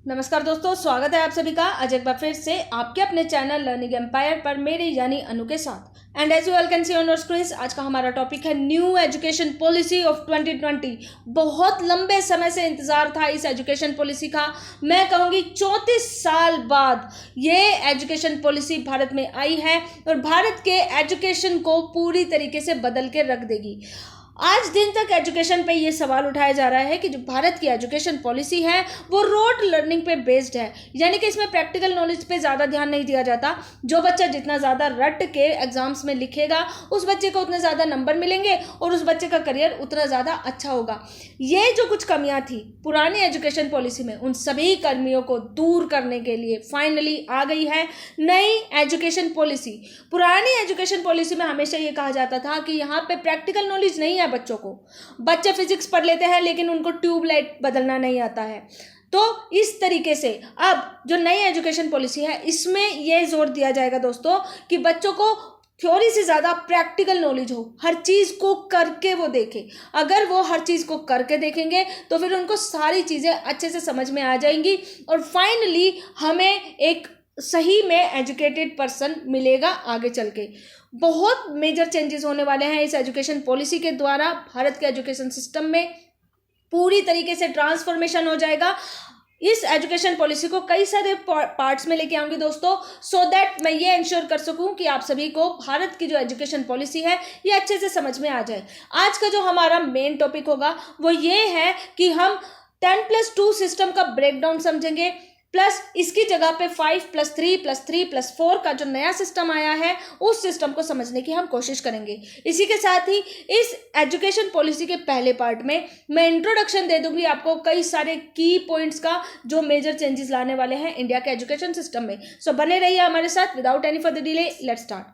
नमस्कार दोस्तों, स्वागत है आप सभी का आज एक बार फिर से आपके अपने चैनल लर्निंग एम्पायर पर मेरे यानी अनु के साथ। And as you all can see on your screen, आज का हमारा टॉपिक है न्यू एजुकेशन पॉलिसी ऑफ 2020। बहुत लंबे समय से इंतजार था इस एजुकेशन पॉलिसी का। मैं कहूँगी 34 साल बाद ये एजुकेशन पॉलिसी भारत में आई है और भारत के एजुकेशन को पूरी तरीके से बदल के रख देगी। आज दिन तक एजुकेशन पे ये सवाल उठाया जा रहा है कि जो भारत की एजुकेशन पॉलिसी है वो रोड लर्निंग पे बेस्ड है, यानी कि इसमें प्रैक्टिकल नॉलेज पे ज़्यादा ध्यान नहीं दिया जाता। जो बच्चा जितना ज़्यादा रट के एग्जाम्स में लिखेगा उस बच्चे को उतने ज़्यादा नंबर मिलेंगे और उस बच्चे का करियर उतना ज़्यादा अच्छा होगा। ये जो कुछ कमियाँ थी पुरानी एजुकेशन पॉलिसी में, उन सभी कमियों को दूर करने के लिए फाइनली आ गई है नई एजुकेशन पॉलिसी। पुरानी एजुकेशन पॉलिसी में हमेशा ये कहा जाता था कि यहाँ पे प्रैक्टिकल नॉलेज नहीं है बच्चों को। बच्चे फिजिक्स पढ़ लेते हैं लेकिन उनको ट्यूबलाइट बदलना नहीं आता है। तो इस तरीके से अब जो नई एजुकेशन पॉलिसी है इसमें यह जोर दिया जाएगा दोस्तों कि बच्चों को थ्योरी से ज़्यादा प्रैक्टिकल नॉलेज हो, हर चीज़ को करके वो देखें। अगर वो हर चीज़ को करके देखेंगे तो फिर उनको सारी चीज़ें अच्छे से समझ में आ जाएंगी और फाइनली हमें एक सही में एजुकेटेड पर्सन मिलेगा आगे चल के। बहुत मेजर चेंजेस होने वाले हैं इस एजुकेशन पॉलिसी के द्वारा। भारत के एजुकेशन सिस्टम में पूरी तरीके से ट्रांसफॉर्मेशन हो जाएगा। इस एजुकेशन पॉलिसी को कई सारे पार्ट्स में लेके आऊंगी दोस्तों, सो दैट मैं ये इंश्योर कर सकूं कि आप सभी को भारत की जो एजुकेशन पॉलिसी है ये अच्छे से समझ में आ जाए। आज का जो हमारा मेन टॉपिक होगा वो ये है कि हम 10+2 सिस्टम का ब्रेकडाउन समझेंगे, प्लस इसकी जगह पे 5+3+3+4 का जो नया सिस्टम आया है उस सिस्टम को समझने की हम कोशिश करेंगे। इसी के साथ ही इस एजुकेशन पॉलिसी के पहले पार्ट में मैं इंट्रोडक्शन दे दूंगी आपको कई सारे की पॉइंट्स का जो मेजर चेंजेस लाने वाले हैं इंडिया के एजुकेशन सिस्टम में। सो बने रहिए हमारे साथ। Without any further delay let's start.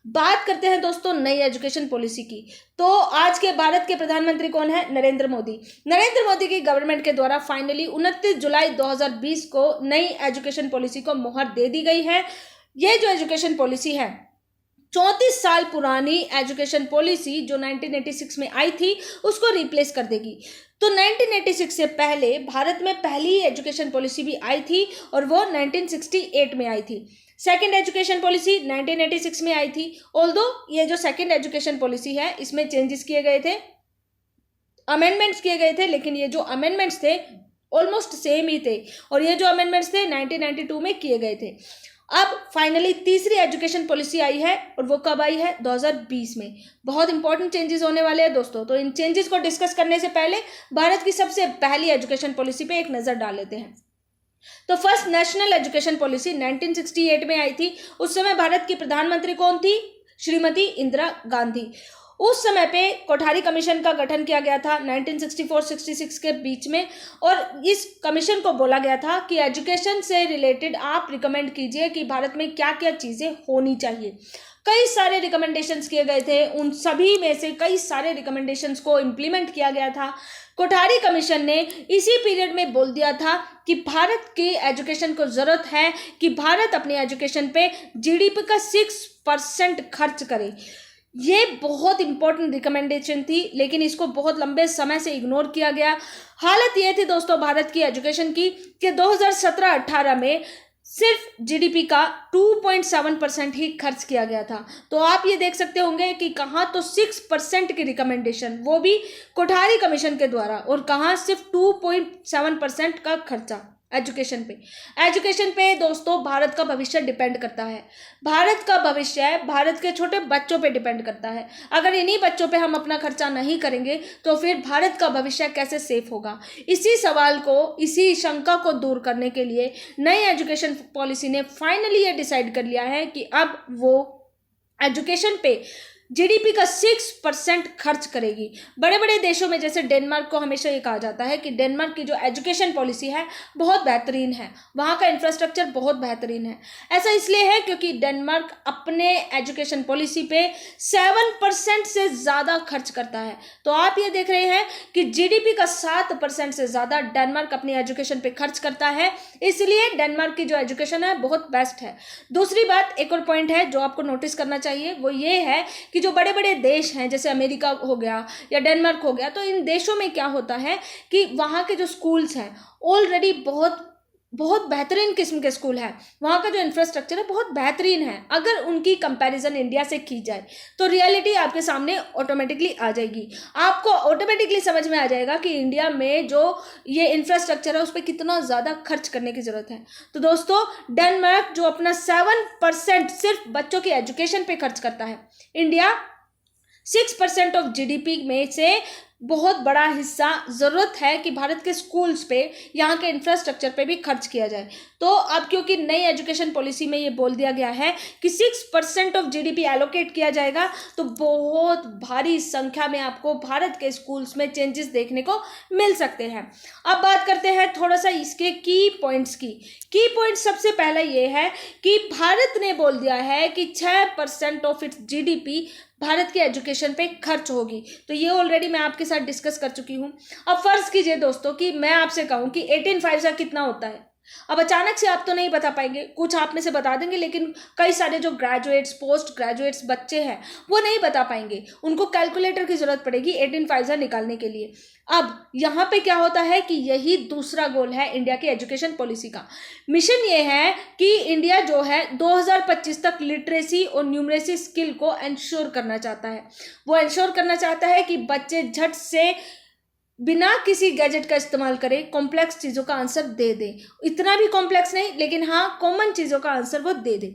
बात करते हैं दोस्तों नई एजुकेशन पॉलिसी की। तो आज के भारत के प्रधानमंत्री कौन है? नरेंद्र मोदी। नरेंद्र मोदी की गवर्नमेंट के द्वारा फाइनली 29 जुलाई 2020 को नई एजुकेशन पॉलिसी को मोहर दे दी गई है। ये जो एजुकेशन पॉलिसी है 34 साल पुरानी एजुकेशन पॉलिसी जो 1986 में आई थी उसको रिप्लेस कर देगी। तो 1986 से पहले भारत में पहली एजुकेशन पॉलिसी भी आई थी और वो 1968 में आई थी। सेकेंड एजुकेशन पॉलिसी 1986 में आई थी। ऑल्दो ये जो सेकेंड एजुकेशन पॉलिसी है इसमें चेंजेस किए गए थे, अमेंडमेंट्स किए गए थे, लेकिन ये जो अमेंडमेंट्स थे ऑलमोस्ट सेम ही थे और ये जो अमेंडमेंट्स थे 1992 में किए गए थे। अब फाइनली तीसरी एजुकेशन पॉलिसी आई है और वो कब आई है? 2020 में। बहुत इंपॉर्टेंट चेंजेस होने वाले हैं दोस्तों। तो इन चेंजेस को डिस्कस करने से पहले भारत की सबसे पहली एजुकेशन पॉलिसी पे एक नज़र डाल लेते हैं। तो फर्स्ट नेशनल एजुकेशन पॉलिसी 1968 में आई थी। उस समय भारत की प्रधानमंत्री कौन थी? श्रीमती इंदिरा गांधी। उस समय पे कोठारी कमीशन का गठन किया गया था 1964-66 के बीच में और इस कमीशन को बोला गया था कि एजुकेशन से रिलेटेड आप रिकमेंड कीजिए कि भारत में क्या क्या चीज़ें होनी चाहिए। कई सारे रिकमेंडेशंस किए गए थे, उन सभी में से कई सारे रिकमेंडेशंस को इम्प्लीमेंट किया गया था। कोठारी कमीशन ने इसी पीरियड में बोल दिया था कि भारत की एजुकेशन को ज़रूरत है कि भारत अपनी एजुकेशन पे जीडीपी का 6% खर्च करे। ये बहुत इंपॉर्टेंट रिकमेंडेशन थी लेकिन इसको बहुत लंबे समय से इग्नोर किया गया। हालत ये थी दोस्तों भारत की एजुकेशन की कि 2017-18 में सिर्फ जीडीपी का 2.7% ही खर्च किया गया था। तो आप ये देख सकते होंगे कि कहाँ तो 6% की रिकमेंडेशन, वो भी कोठारी कमीशन के द्वारा, और कहाँ सिर्फ 2.7% का खर्चा एजुकेशन पे दोस्तों भारत का भविष्य डिपेंड करता है। भारत का भविष्य भारत के छोटे बच्चों पे डिपेंड करता है। अगर इन्हीं बच्चों पे हम अपना खर्चा नहीं करेंगे तो फिर भारत का भविष्य कैसे सेफ होगा? इसी सवाल को, इसी शंका को दूर करने के लिए नई एजुकेशन पॉलिसी ने फाइनली ये डिसाइड कर लिया है कि अब वो एजुकेशन पे जीडीपी का 6% खर्च करेगी। बड़े बड़े देशों में जैसे डेनमार्क को हमेशा ये कहा जाता है कि डेनमार्क की जो एजुकेशन पॉलिसी है बहुत बेहतरीन है, वहाँ का इंफ्रास्ट्रक्चर बहुत बेहतरीन है। ऐसा इसलिए है क्योंकि डेनमार्क अपने एजुकेशन पॉलिसी पे 7% से ज़्यादा खर्च करता है। तो आप ये देख रहे हैं कि जीडीपी का 7% से ज़्यादा डेनमार्क अपनी एजुकेशन पे खर्च करता है, इसलिए डेनमार्क की जो एजुकेशन है बहुत बेस्ट है। दूसरी बात, एक और पॉइंट है जो आपको नोटिस करना चाहिए, वो ये है कि जो बड़े बड़े देश हैं जैसे अमेरिका हो गया या डेनमार्क हो गया, तो इन देशों में क्या होता है कि वहाँ के जो स्कूल्स हैं ऑलरेडी बहुत बहुत बेहतरीन किस्म के स्कूल हैं, वहाँ का जो इंफ्रास्ट्रक्चर है बहुत बेहतरीन है। अगर उनकी कंपैरिजन इंडिया से की जाए तो रियलिटी आपके सामने ऑटोमेटिकली आ जाएगी। आपको ऑटोमेटिकली समझ में आ जाएगा कि इंडिया में जो ये इंफ्रास्ट्रक्चर है उस पर कितना ज़्यादा खर्च करने की ज़रूरत है। तो दोस्तों, डेनमार्क जो अपना 7% सिर्फ बच्चों की एजुकेशन पे खर्च करता है, इंडिया 6% ऑफ जीडीपी में से बहुत बड़ा हिस्सा ज़रूरत है कि भारत के स्कूल्स पे, यहाँ के इंफ्रास्ट्रक्चर पे भी खर्च किया जाए। तो अब क्योंकि नई एजुकेशन पॉलिसी में ये बोल दिया गया है कि 6% ऑफ जीडीपी एलोकेट किया जाएगा, तो बहुत भारी संख्या में आपको भारत के स्कूल्स में चेंजेस देखने को मिल सकते हैं। अब बात करते हैं थोड़ा सा इसके की पॉइंट्स की। की पॉइंट सबसे पहला ये है कि भारत ने बोल दिया है कि 6% ऑफ इट्स जीडीपी भारत की एजुकेशन पे खर्च होगी। तो ये ऑलरेडी मैं आपके साथ डिस्कस कर चुकी हूँ। अब फर्ज कीजिए दोस्तों कि मैं आपसे कहूँ कि 18,500 का कितना होता है। अब अचानक से आप तो नहीं बता पाएंगे, कुछ आप में से बता देंगे, लेकिन कई सारे जो ग्रेजुएट्स, पोस्ट ग्रेजुएट्स बच्चे हैं वो नहीं बता पाएंगे, उनको कैलकुलेटर की जरूरत पड़ेगी 18,500 निकालने के लिए। अब यहाँ पे क्या होता है कि यही दूसरा गोल है इंडिया की एजुकेशन पॉलिसी का। मिशन ये है कि इंडिया जो है 2025 तक लिटरेसी और न्यूमरेसी स्किल को इंश्योर करना चाहता है। वो इंश्योर करना चाहता है कि बच्चे झट से बिना किसी गैजेट का इस्तेमाल करें कॉम्प्लेक्स चीज़ों का आंसर दे दें। इतना भी कॉम्प्लेक्स नहीं, लेकिन हाँ कॉमन चीज़ों का आंसर वो दे दें।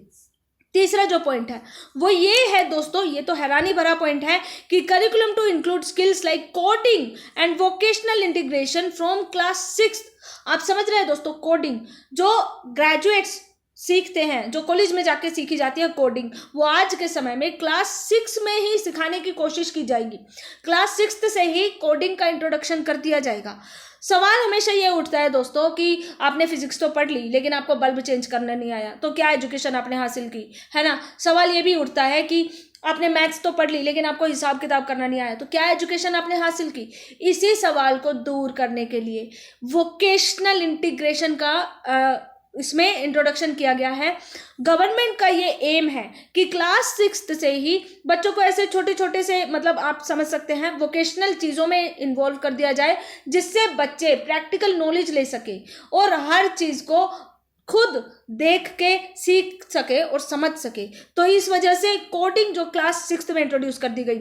तीसरा जो पॉइंट है वो ये है दोस्तों, ये तो हैरानी भरा पॉइंट है कि curriculum to include skills like coding and vocational integration from class 6। आप समझ रहे हैं दोस्तों, कोडिंग जो ग्रेजुएट्स सीखते हैं, जो कॉलेज में जाके सीखी जाती है कोडिंग, वो आज के समय में क्लास 6 में ही सिखाने की कोशिश की जाएगी। क्लास 6 से ही कोडिंग का इंट्रोडक्शन कर दिया जाएगा। सवाल हमेशा ये उठता है दोस्तों कि आपने फिजिक्स तो पढ़ ली लेकिन आपको बल्ब चेंज करना नहीं आया, तो क्या एजुकेशन आपने हासिल की, है ना। सवाल ये भी उठता है कि आपने मैथ्स तो पढ़ ली लेकिन आपको हिसाब किताब करना नहीं आया, तो क्या एजुकेशन आपने हासिल की। इसी सवाल को दूर करने के लिए वोकेशनल इंटीग्रेशन का इसमें इंट्रोडक्शन किया गया है। गवर्नमेंट का ये एम है कि क्लास 6 से ही बच्चों को ऐसे छोटे छोटे से, मतलब आप समझ सकते हैं, वोकेशनल चीज़ों में इन्वॉल्व कर दिया जाए जिससे बच्चे प्रैक्टिकल नॉलेज ले सके और हर चीज़ को खुद देख के सीख सके और समझ सके। तो इस वजह से कोडिंग जो क्लास 6 में इंट्रोड्यूस कर दी गई।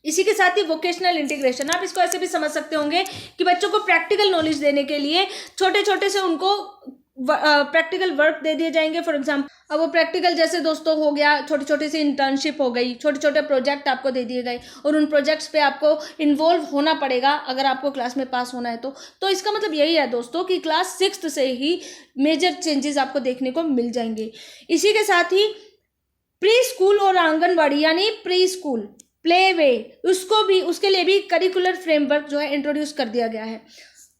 इसी के साथ ही वोकेशनल इंटीग्रेशन, आप इसको ऐसे भी समझ सकते होंगे कि बच्चों को प्रैक्टिकल नॉलेज देने के लिए छोटे छोटे से उनको प्रैक्टिकल वर्क दे दिए जाएंगे। फॉर एग्जाम्पल, अब वो प्रैक्टिकल जैसे दोस्तों हो गया, छोटी छोटी सी इंटर्नशिप हो गई, छोटे छोटे प्रोजेक्ट आपको दे दिए गए और उन प्रोजेक्ट्स पे आपको इन्वॉल्व होना पड़ेगा अगर आपको क्लास में पास होना है तो इसका मतलब यही है दोस्तों कि क्लास 6 से ही मेजर चेंजेस आपको देखने को मिल जाएंगे। इसी के साथ ही प्री स्कूल और आंगनबाड़ी यानी प्री स्कूल, प्ले वे, उसके लिए भी करिकुलर फ्रेमवर्क जो है इंट्रोड्यूस कर दिया गया है।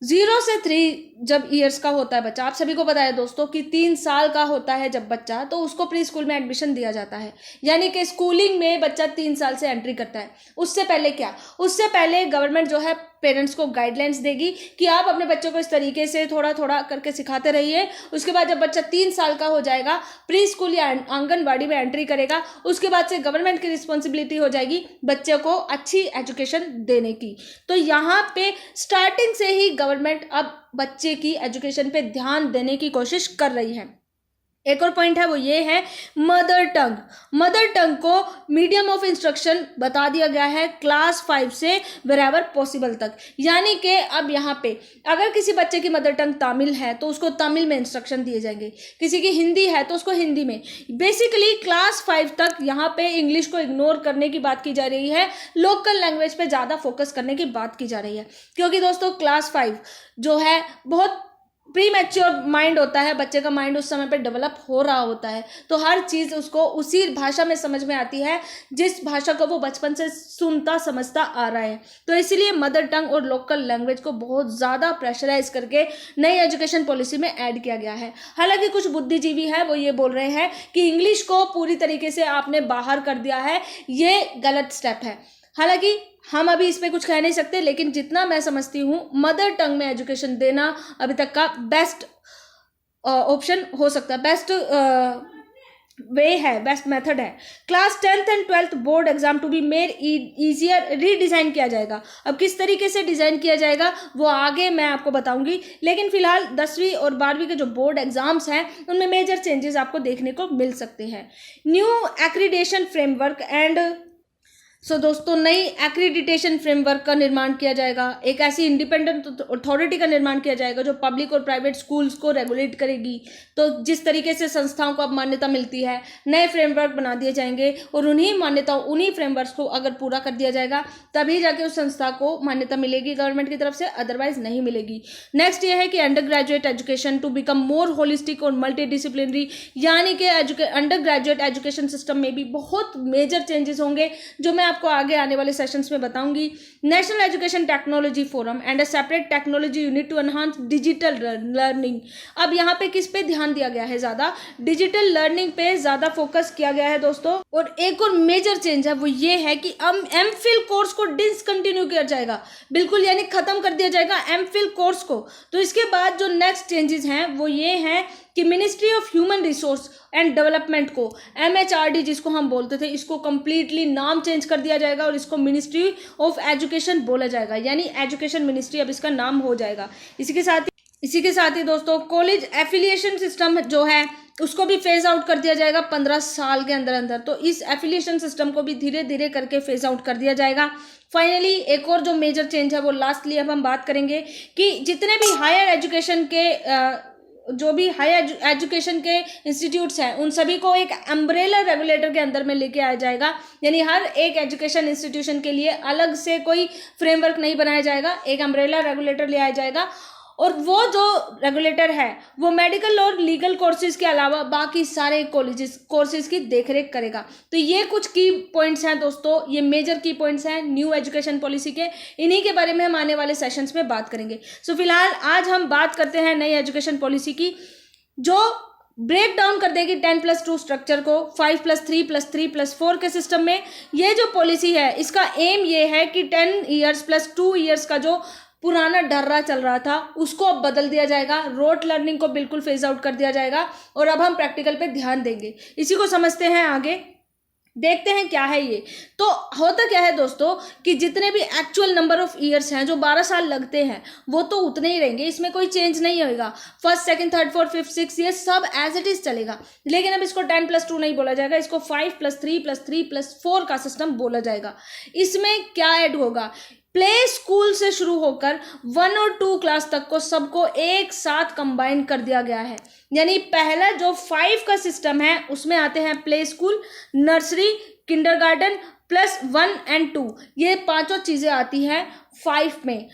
0 से 3 जब ईयर्स का होता है बच्चा, आप सभी को पता है दोस्तों कि 3 साल का होता है जब बच्चा, तो उसको प्री स्कूल में एडमिशन दिया जाता है, यानी कि स्कूलिंग में बच्चा 3 साल से एंट्री करता है। उससे पहले क्या, उससे पहले गवर्नमेंट जो है पेरेंट्स को गाइडलाइंस देगी कि आप अपने बच्चों को इस तरीके से थोड़ा थोड़ा करके सिखाते रहिए। उसके बाद जब बच्चा 3 साल का हो जाएगा, प्री स्कूल या आंगनबाड़ी में एंट्री करेगा, उसके बाद से गवर्नमेंट की रिस्पॉन्सिबिलिटी हो जाएगी बच्चे को अच्छी एजुकेशन देने की। तो यहाँ पे स्टार्टिंग से ही गवर्नमेंट अब बच्चे की एजुकेशन पे ध्यान देने की कोशिश कर रही है। एक और पॉइंट है वो ये है मदर टंग। मदर टंग को मीडियम ऑफ इंस्ट्रक्शन बता दिया गया है क्लास 5 से वेरेवर पॉसिबल तक, यानी कि अब यहाँ पे अगर किसी बच्चे की मदर टंग तमिल है तो उसको तमिल में इंस्ट्रक्शन दिए जाएंगे, किसी की हिंदी है तो उसको हिंदी में। बेसिकली क्लास 5 तक यहाँ पे इंग्लिश को इग्नोर करने की बात की जा रही है, लोकल लैंग्वेज पे ज़्यादा फोकस करने की बात की जा रही है, क्योंकि दोस्तों क्लास 5 जो है बहुत प्री मैच्योर माइंड होता है, बच्चे का माइंड उस समय पे डेवलप हो रहा होता है, तो हर चीज़ उसको उसी भाषा में समझ में आती है जिस भाषा को वो बचपन से सुनता समझता आ रहा है। तो इसीलिए मदर टंग और लोकल लैंग्वेज को बहुत ज़्यादा प्रेशराइज करके नई एजुकेशन पॉलिसी में ऐड किया गया है। हालांकि कुछ बुद्धिजीवी है वो ये बोल रहे हैं कि इंग्लिश को पूरी तरीके से आपने बाहर कर दिया है, ये गलत स्टेप है। हालांकि हम अभी इस पर कुछ कह नहीं सकते, लेकिन जितना मैं समझती हूँ मदर टंग में एजुकेशन देना अभी तक का बेस्ट ऑप्शन हो सकता है, बेस्ट वे है, बेस्ट मेथड है। क्लास 10th एंड 12th board exam to be made easier redesign किया जाएगा। अब किस तरीके से डिज़ाइन किया जाएगा वो आगे मैं आपको बताऊंगी, लेकिन फिलहाल 10वीं और 12वीं के जो बोर्ड एग्जाम्स हैं उनमें मेजर चेंजेस आपको देखने को मिल सकते हैं। न्यू एक्रीडिटेशन फ्रेमवर्क एंड दोस्तों नई एक्रीडिटेशन फ्रेमवर्क का निर्माण किया जाएगा। एक ऐसी इंडिपेंडेंट अथॉरिटी का निर्माण किया जाएगा जो पब्लिक और प्राइवेट स्कूल्स को रेगुलेट करेगी। तो जिस तरीके से संस्थाओं को अब मान्यता मिलती है, नए फ्रेमवर्क बना दिए जाएंगे और उन्हीं फ्रेमवर्क को अगर पूरा कर दिया जाएगा तभी जाके उस संस्था को मान्यता मिलेगी गवर्नमेंट की तरफ से, अदरवाइज नहीं मिलेगी। नेक्स्ट ये है कि undergraduate education to become more holistic और मल्टी डिसिप्लिनरी, यानी कि अंडर ग्रेजुएट एजुकेशन सिस्टम में भी बहुत मेजर चेंजेस होंगे जो मैं आपको आगे आने वाले सेशंस में बताऊंगी। National education technology forum and a separate technology unit to enhance digital learning. अब यहाँ पे किस पे ध्यान दिया गया है? ज्यादा डिजिटल लर्निंग पे ज्यादा फोकस किया गया है दोस्तों। और एक और मेजर चेंज है वो ये है कि अब एमफिल कोर्स को डिसकंटिन्यू किया जाएगा, बिल्कुल, यानी खत्म कर दिया जाएगा एमफिल कोर्स को। तो इसके बाद जो नेक्स्ट चेंजेस हैं वो ये हैं कि ministry of human resource and development को, MHRD जिसको हम बोलते थे, इसको कंप्लीटली नाम चेंज कर दिया जाएगा और इसको मिनिस्ट्री ऑफ एजुकेशन बोला जाएगा, यानी एजुकेशन मिनिस्ट्री अब इसका नाम हो जाएगा। इसी के साथ ही दोस्तों कॉलेज एफिलिएशन सिस्टम जो है उसको भी फेज आउट कर दिया जाएगा 15 साल के अंदर अंदर। तो इस एफिलिएशन सिस्टम को भी धीरे धीरे करके फेज आउट कर दिया जाएगा। फाइनली एक और जो मेजर चेंज है वो लास्टली अब हम बात करेंगे कि जितने भी हायर एजुकेशन के इंस्टीट्यूट्स हैं उन सभी को एक अम्ब्रेला रेगुलेटर के अंदर में लेके आया जाएगा, यानी हर एक एजुकेशन इंस्टीट्यूशन के लिए अलग से कोई फ्रेमवर्क नहीं बनाया जाएगा, एक अम्ब्रेला रेगुलेटर ले आया जाएगा। और वो जो रेगुलेटर है वो मेडिकल और लीगल कोर्सेज के अलावा बाकी सारे कोर्सेज की देखरेख करेगा। तो ये कुछ की पॉइंट्स हैं दोस्तों, ये मेजर की पॉइंट्स हैं न्यू एजुकेशन पॉलिसी के, इन्हीं के बारे में हम आने वाले सेशंस में बात करेंगे। सो फिलहाल आज हम बात करते हैं नई एजुकेशन पॉलिसी की, जो ब्रेक डाउन कर देगी 10+2 स्ट्रक्चर को 5+3+3+4 के सिस्टम में। ये जो पॉलिसी है इसका एम ये है कि 10 ईयर्स प्लस 2 ईयर्स का जो पुराना डर्रा चल रहा था उसको अब बदल दिया जाएगा, रोट लर्निंग को बिल्कुल फेज आउट कर दिया जाएगा और अब हम प्रैक्टिकल पे ध्यान देंगे। इसी को समझते हैं आगे, देखते हैं क्या है ये। तो होता क्या है दोस्तों कि जितने भी एक्चुअल नंबर ऑफ ईयर्स हैं जो 12 साल लगते हैं वो तो उतने ही रहेंगे, इसमें कोई चेंज नहीं होगा। First, second, third, fourth, fifth, six ये सब एज इट इज चलेगा, लेकिन अब इसको 10+2 नहीं बोला जाएगा, इसको 5+3+3+4 का सिस्टम बोला जाएगा। इसमें क्या ऐड होगा? प्ले स्कूल से शुरू होकर 1 और 2 क्लास तक को सबको एक साथ कंबाइन कर दिया गया है, यानी पहला जो 5 का सिस्टम है उसमें आते हैं play school, nursery, kindergarten plus 1 और 2, ये पांचों चीजें आती हैं 5 में।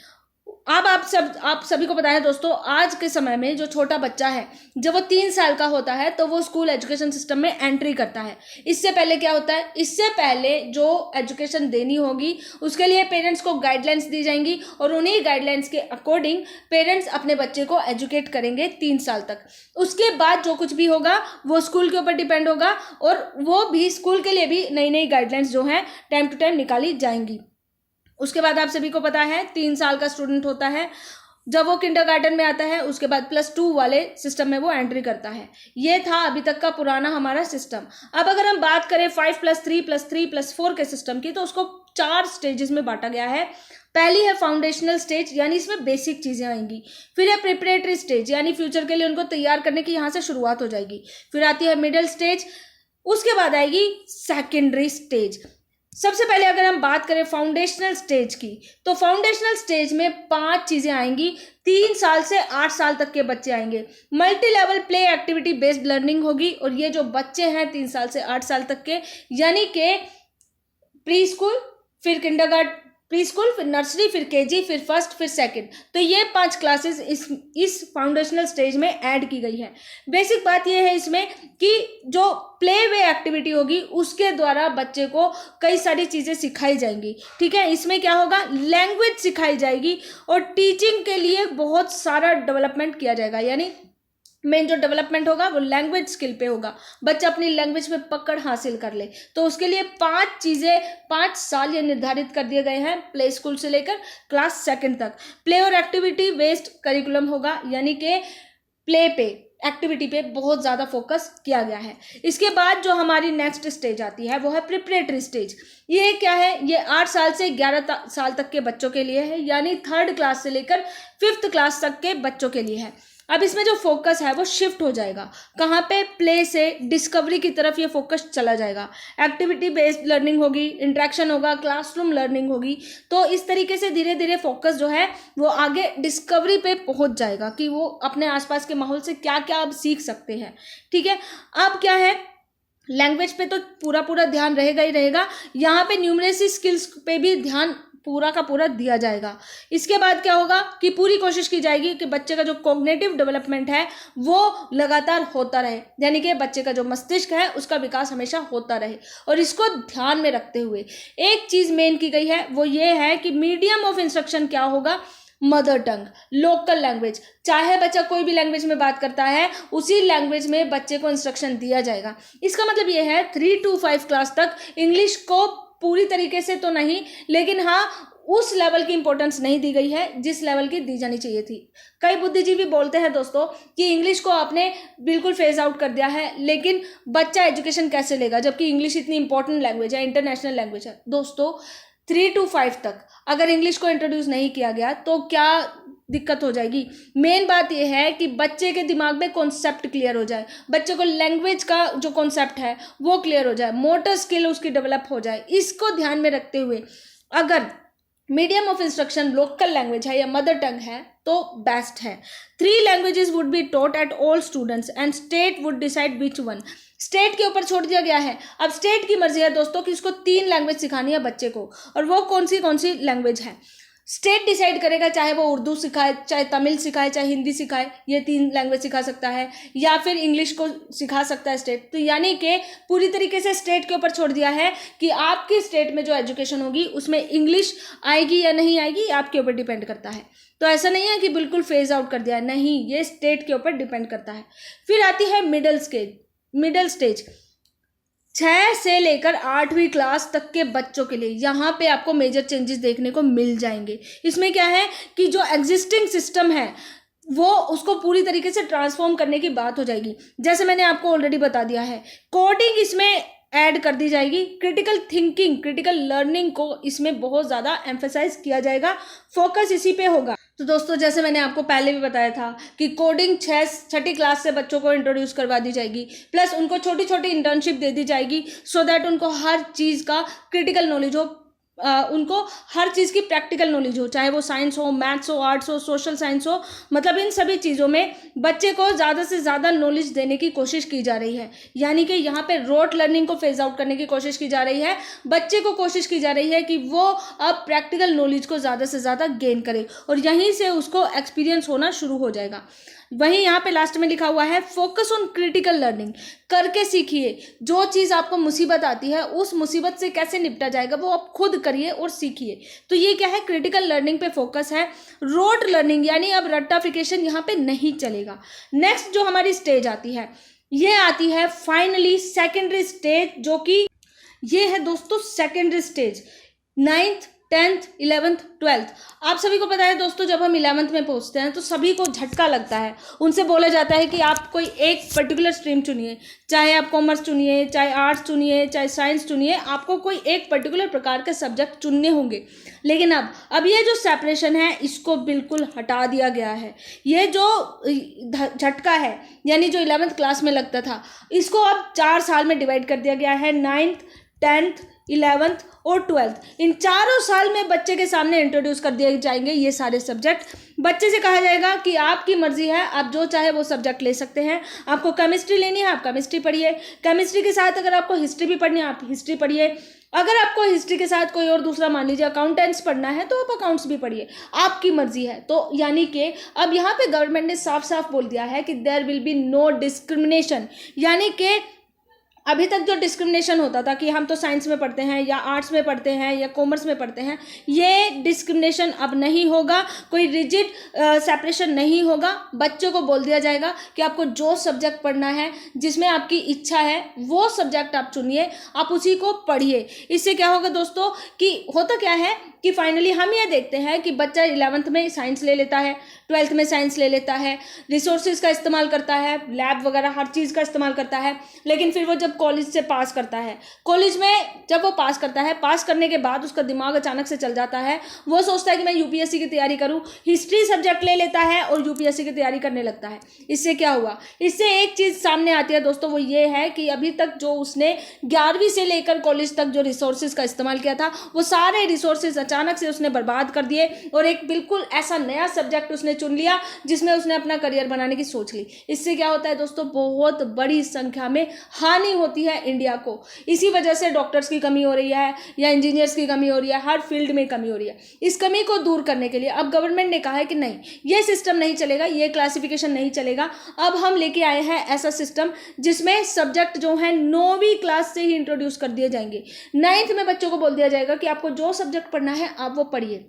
अब आप सभी को पता है दोस्तों, आज के समय में जो छोटा बच्चा है जब वो 3 साल का होता है तो वो स्कूल एजुकेशन सिस्टम में एंट्री करता है। इससे पहले क्या होता है? इससे पहले जो एजुकेशन देनी होगी उसके लिए पेरेंट्स को गाइडलाइंस दी जाएंगी और उन्हीं गाइडलाइंस के अकॉर्डिंग पेरेंट्स अपने बच्चे को एजुकेट करेंगे 3 साल तक। उसके बाद जो कुछ भी होगा वो स्कूल के ऊपर डिपेंड होगा और वो भी स्कूल के लिए भी नई नई गाइडलाइंस जो हैं टाइम टू टाइम निकाली जाएंगी। उसके बाद आप सभी को पता है 3 साल का स्टूडेंट होता है, जब वो किंडरगार्टन में आता है उसके बाद +2 वाले सिस्टम में वो एंट्री करता है। ये था अभी तक का पुराना हमारा सिस्टम। अब अगर हम बात करें 5+3+3+4 के सिस्टम की तो उसको 4 स्टेजेस में बांटा गया है। पहली है फाउंडेशनल स्टेज, यानी इसमें बेसिक चीजें आएंगी। फिर है प्रिपरेटरी स्टेज, यानी फ्यूचर के लिए उनको तैयार करने की यहाँ से शुरुआत हो जाएगी। फिर आती है मिडिल स्टेज, उसके बाद आएगी सेकेंडरी स्टेज। सबसे पहले अगर हम बात करें फाउंडेशनल स्टेज की तो फाउंडेशनल स्टेज में 5 चीजें आएंगी। 3 साल से 8 साल तक के बच्चे आएंगे। Multi level play activity based learning होगी और ये जो बच्चे हैं 3 साल से 8 साल तक के, यानी कि प्री स्कूल, फिर किंडरगार्टन, प्री स्कूल, फिर नर्सरी, फिर केजी, फिर फर्स्ट, फिर सेकंड, तो ये 5 क्लासेस इस फाउंडेशनल स्टेज में ऐड की गई है। बेसिक बात ये है इसमें कि जो प्ले वे एक्टिविटी होगी उसके द्वारा बच्चे को कई सारी चीज़ें सिखाई जाएंगी। ठीक है, इसमें क्या होगा? लैंग्वेज सिखाई जाएगी और टीचिंग के लिए बहुत सारा डेवलपमेंट किया जाएगा, यानी मेन जो डेवलपमेंट होगा वो लैंग्वेज स्किल पे होगा, बच्चा अपनी लैंग्वेज पे पकड़ हासिल कर ले। तो उसके लिए 5 चीज़ें 5 साल ये निर्धारित कर दिए गए हैं प्ले स्कूल से लेकर क्लास 2 तक। प्ले और एक्टिविटी बेस्ड करिकुलम होगा, यानी कि प्ले पे, एक्टिविटी पे बहुत ज़्यादा फोकस किया गया है। इसके बाद जो हमारी नेक्स्ट स्टेज आती है वो है प्रिपरेटरी स्टेज। ये क्या है? ये 8 साल से 11 साल तक के बच्चों के लिए है, यानी 3rd क्लास से लेकर 5th क्लास तक के बच्चों के लिए है। अब इसमें जो फोकस है वो शिफ्ट हो जाएगा, कहाँ पे? प्ले से डिस्कवरी की तरफ ये फोकस चला जाएगा। एक्टिविटी बेस्ड लर्निंग होगी, इंटरेक्शन होगा, क्लासरूम लर्निंग होगी। तो इस तरीके से धीरे धीरे फोकस जो है वो आगे डिस्कवरी पे पहुंच जाएगा कि वो अपने आसपास के माहौल से क्या क्या अब सीख सकते हैं। ठीक है, अब क्या है? लैंग्वेज पे तो पूरा ध्यान रहेगा ही रहेगा, यहाँ पे न्यूमरेसी स्किल्स पे भी ध्यान पूरा का पूरा दिया जाएगा। इसके बाद क्या होगा कि पूरी कोशिश की जाएगी कि बच्चे का जो कॉग्निटिव डेवलपमेंट है वो लगातार होता रहे, यानी कि बच्चे का जो मस्तिष्क है उसका विकास हमेशा होता रहे। और इसको ध्यान में रखते हुए एक चीज़ मेन की गई है, वो ये है कि मीडियम ऑफ इंस्ट्रक्शन क्या होगा? Mother tongue, local language. चाहे बच्चा कोई भी लैंग्वेज में बात करता है, उसी लैंग्वेज में बच्चे को इंस्ट्रक्शन दिया जाएगा। इसका मतलब ये है 3 to 5 क्लास तक इंग्लिश को पूरी तरीके से तो नहीं, लेकिन हाँ उस लेवल की इंपॉर्टेंस नहीं दी गई है जिस लेवल की दी जानी चाहिए थी। कई बुद्धिजीवी बोलते हैं दोस्तों कि इंग्लिश को आपने बिल्कुल फेज आउट कर दिया है, लेकिन बच्चा एजुकेशन कैसे लेगा जबकि इंग्लिश इतनी इंपॉर्टेंट लैंग्वेज है, इंटरनेशनल लैंग्वेज है। दोस्तों 3 to 5 तक अगर इंग्लिश को इंट्रोड्यूस नहीं किया गया तो क्या दिक्कत हो जाएगी? मेन बात यह है कि बच्चे के दिमाग में कॉन्सेप्ट क्लियर हो जाए, बच्चे को लैंग्वेज का जो कॉन्सेप्ट है वो क्लियर हो जाए, मोटर स्किल उसकी डेवलप हो जाए। इसको ध्यान में रखते हुए अगर medium of instruction local language है या मदर टंग है तो बेस्ट है। 3 languages would be taught at all students and state would decide which one. State के ऊपर छोड़ दिया गया है। अब स्टेट की मर्जी है दोस्तों कि इसको 3 लैंग्वेज सिखानी है बच्चे को, और वो कौन सी लैंग्वेज है स्टेट डिसाइड करेगा। चाहे वो उर्दू सिखाए, चाहे तमिल सिखाए, चाहे हिंदी सिखाए, ये 3 लैंग्वेज सिखा सकता है, या फिर इंग्लिश को सिखा सकता है स्टेट। तो यानी कि पूरी तरीके से स्टेट के ऊपर छोड़ दिया है कि आपकी स्टेट में जो एजुकेशन होगी उसमें इंग्लिश आएगी या नहीं आएगी, आपके ऊपर डिपेंड करता है। तो ऐसा नहीं है कि बिल्कुल फेज आउट कर दिया है, नहीं, ये स्टेट के ऊपर डिपेंड करता है। फिर आती है मिडिल स्टेज 6 से लेकर 8वीं क्लास तक के बच्चों के लिए। यहाँ पे आपको मेजर चेंजेस देखने को मिल जाएंगे। इसमें क्या है कि जो एग्जिस्टिंग सिस्टम है वो उसको पूरी तरीके से ट्रांसफॉर्म करने की बात हो जाएगी। जैसे मैंने आपको ऑलरेडी बता दिया है, कोडिंग इसमें ऐड कर दी जाएगी, क्रिटिकल थिंकिंग, क्रिटिकल लर्निंग को इसमें बहुत ज़्यादा एम्फेसाइज किया जाएगा, फोकस इसी पे होगा। तो दोस्तों जैसे मैंने आपको पहले भी बताया था कि कोडिंग 6ठी क्लास से बच्चों को इंट्रोड्यूस करवा दी जाएगी, प्लस उनको छोटी छोटी इंटर्नशिप दे दी जाएगी सो दैट उनको हर चीज़ का क्रिटिकल नॉलेज हो, उनको हर चीज़ की प्रैक्टिकल नॉलेज हो, चाहे वो साइंस हो, मैथ्स हो, आर्ट्स हो, सोशल साइंस हो, मतलब इन सभी चीज़ों में बच्चे को ज़्यादा से ज़्यादा नॉलेज देने की कोशिश की जा रही है। यानी कि यहाँ पे रोट लर्निंग को फेज आउट करने की कोशिश की जा रही है। बच्चे को कोशिश की जा रही है कि वो अब प्रैक्टिकल नॉलेज को ज़्यादा से ज़्यादा गेन करे, और यहीं से उसको एक्सपीरियंस होना शुरू हो जाएगा। वहीं यहाँ पे लास्ट में लिखा हुआ है फोकस ऑन क्रिटिकल लर्निंग, करके सीखिए। जो चीज़ आपको मुसीबत आती है उस मुसीबत से कैसे निपटा जाएगा वो आप खुद करिए और सीखिए। तो ये क्या है, क्रिटिकल लर्निंग पे फोकस है। रोट लर्निंग यानी अब रट्टाफिकेशन यहाँ पे नहीं चलेगा। नेक्स्ट जो हमारी स्टेज आती है ये आती है फाइनली सेकेंडरी स्टेज, जो कि ये है दोस्तों secondary stage 9th 10th 11th 12th। आप सभी को पता है दोस्तों जब हम 11th में पहुंचते हैं तो सभी को झटका लगता है। उनसे बोला जाता है कि आप कोई एक पर्टिकुलर स्ट्रीम चुनिए, चाहे आप कॉमर्स चुनिए, चाहे आर्ट्स चुनिए, चाहे साइंस चुनिए, आपको कोई एक पर्टिकुलर प्रकार के सब्जेक्ट चुनने होंगे। लेकिन अब ये जो सेपरेशन है इसको बिल्कुल हटा दिया गया है। ये जो झटका है यानी जो 11th क्लास में लगता था, इसको अब 4 साल में डिवाइड कर दिया गया है। 9th 10th 11th और 12th, इन चारों साल में बच्चे के सामने इंट्रोड्यूस कर दिए जाएंगे ये सारे सब्जेक्ट। बच्चे से कहा जाएगा कि आपकी मर्जी है, आप जो चाहे वो सब्जेक्ट ले सकते हैं। आपको केमिस्ट्री लेनी है आप केमिस्ट्री पढ़िए, केमिस्ट्री के साथ अगर आपको हिस्ट्री भी पढ़नी है आप हिस्ट्री पढ़िए, अगर आपको हिस्ट्री के साथ कोई और दूसरा मान लीजिए अकाउंटेंट्स पढ़ना है तो आप अकाउंट्स भी पढ़िए, आपकी मर्जी है। तो यानी कि अब यहाँ पे गवर्नमेंट ने साफ साफ बोल दिया है कि there will be no discrimination. यानी कि अभी तक जो डिस्क्रिमिनेशन होता था कि हम तो साइंस में पढ़ते हैं या आर्ट्स में पढ़ते हैं या कॉमर्स में पढ़ते हैं, ये डिस्क्रिमिनेशन अब नहीं होगा, कोई रिजिड सेपरेशन नहीं होगा। बच्चों को बोल दिया जाएगा कि आपको जो सब्जेक्ट पढ़ना है, जिसमें आपकी इच्छा है वो सब्जेक्ट आप चुनिए, आप उसी को पढ़िए। इससे क्या होगा दोस्तों कि होता क्या है कि फाइनली हम ये देखते हैं कि बच्चा 11th में साइंस ले लेता है, 12th में साइंस ले लेता है, रिसोर्सेज का इस्तेमाल करता है, लैब वगैरह हर चीज़ का इस्तेमाल करता है, लेकिन फिर वो जब कॉलेज से पास करता है, कॉलेज में जब वो पास करता है, पास करने के बाद उसका दिमाग अचानक से चल जाता है, वो सोचता है कि मैं यूपीएससी की तैयारी करूं, हिस्ट्री सब्जेक्ट ले लेता है और यूपीएससी की तैयारी करने लगता है। इससे क्या हुआ? इससे एक चीज़ सामने आती है दोस्तों, वो ये है कि अभी तक जो उसने 11वीं से लेकर कॉलेज तक जो रिसोर्सेज का इस्तेमाल किया था, वो सारे रिसोर्सेज अचानक से उसने बर्बाद कर दिए और एक बिल्कुल ऐसा नया सब्जेक्ट उसने चुन लिया जिसमें उसने अपना करियर बनाने की सोच ली। इससे क्या होता है दोस्तों? बहुत बड़ी संख्या में हानि होती है इंडिया को। इसी वजह से डॉक्टर्स की कमी हो रही है या इंजीनियर्स की कमी हो रही है, हर फील्ड में कमी हो रही है। इस कमी को दूर करने के लिए अब गवर्नमेंट ने कहा है कि नहीं, ये सिस्टम नहीं चलेगा, ये क्लासिफिकेशन नहीं चलेगा। अब हम लेके आए हैं ऐसा सिस्टम जिसमें सब्जेक्ट जो है 9वीं क्लास से ही इंट्रोड्यूस कर दिए जाएंगे। 9th में बच्चों को बोल दिया जाएगा कि आपको जो सब्जेक्ट पढ़ना है आप वो पढ़िए।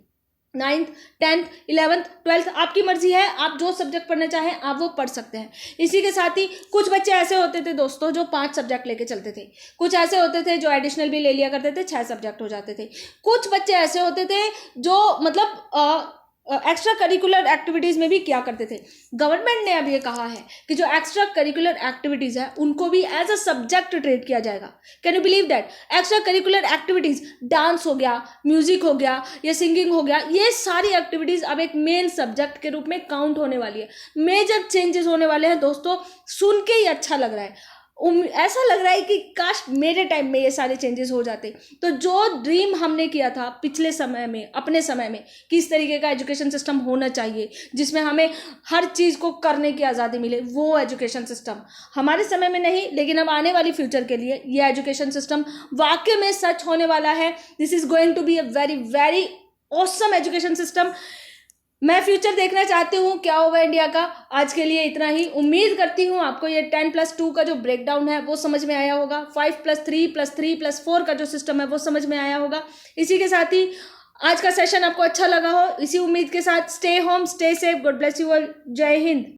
9th, 10th, 11th, 12th आपकी मर्जी है, आप जो सब्जेक्ट पढ़ना चाहें आप वो पढ़ सकते हैं। इसी के साथ ही कुछ बच्चे ऐसे होते थे दोस्तों जो 5 सब्जेक्ट लेके चलते थे, कुछ ऐसे होते थे जो एडिशनल भी ले लिया करते थे, 6 सब्जेक्ट हो जाते थे। कुछ बच्चे ऐसे होते थे जो मतलब एक्स्ट्रा करिकुलर एक्टिविटीज़ में भी क्या करते थे। गवर्नमेंट ने अब ये कहा है कि जो एक्स्ट्रा करिकुलर एक्टिविटीज़ है उनको भी एज अ सब्जेक्ट ट्रीट किया जाएगा। Can you believe that? Extra curricular activities, dance हो गया, म्यूजिक हो गया या सिंगिंग हो गया, ये सारी एक्टिविटीज़ अब एक मेन सब्जेक्ट के रूप में काउंट होने वाली है। मेजर चेंजेस होने वाले हैं दोस्तों, सुन के ही अच्छा लग रहा है। ऐसा लग रहा है कि काश मेरे टाइम में ये सारे चेंजेस हो जाते। तो जो ड्रीम हमने किया था पिछले समय में, अपने समय में, किस तरीके का एजुकेशन सिस्टम होना चाहिए जिसमें हमें हर चीज़ को करने की आज़ादी मिले, वो एजुकेशन सिस्टम हमारे समय में नहीं, लेकिन अब आने वाली फ्यूचर के लिए ये एजुकेशन सिस्टम वाकई में सच होने वाला है। This is going to be a very very awesome education system. मैं फ्यूचर देखना चाहती हूँ क्या होगा इंडिया का। आज के लिए इतना ही। उम्मीद करती हूँ आपको ये 10+2 का जो ब्रेकडाउन है वो समझ में आया होगा, 5+3+3+4 का जो सिस्टम है वो समझ में आया होगा। इसी के साथ ही आज का सेशन आपको अच्छा लगा हो, इसी उम्मीद के साथ stay home, stay safe, God bless you all. जय हिंद।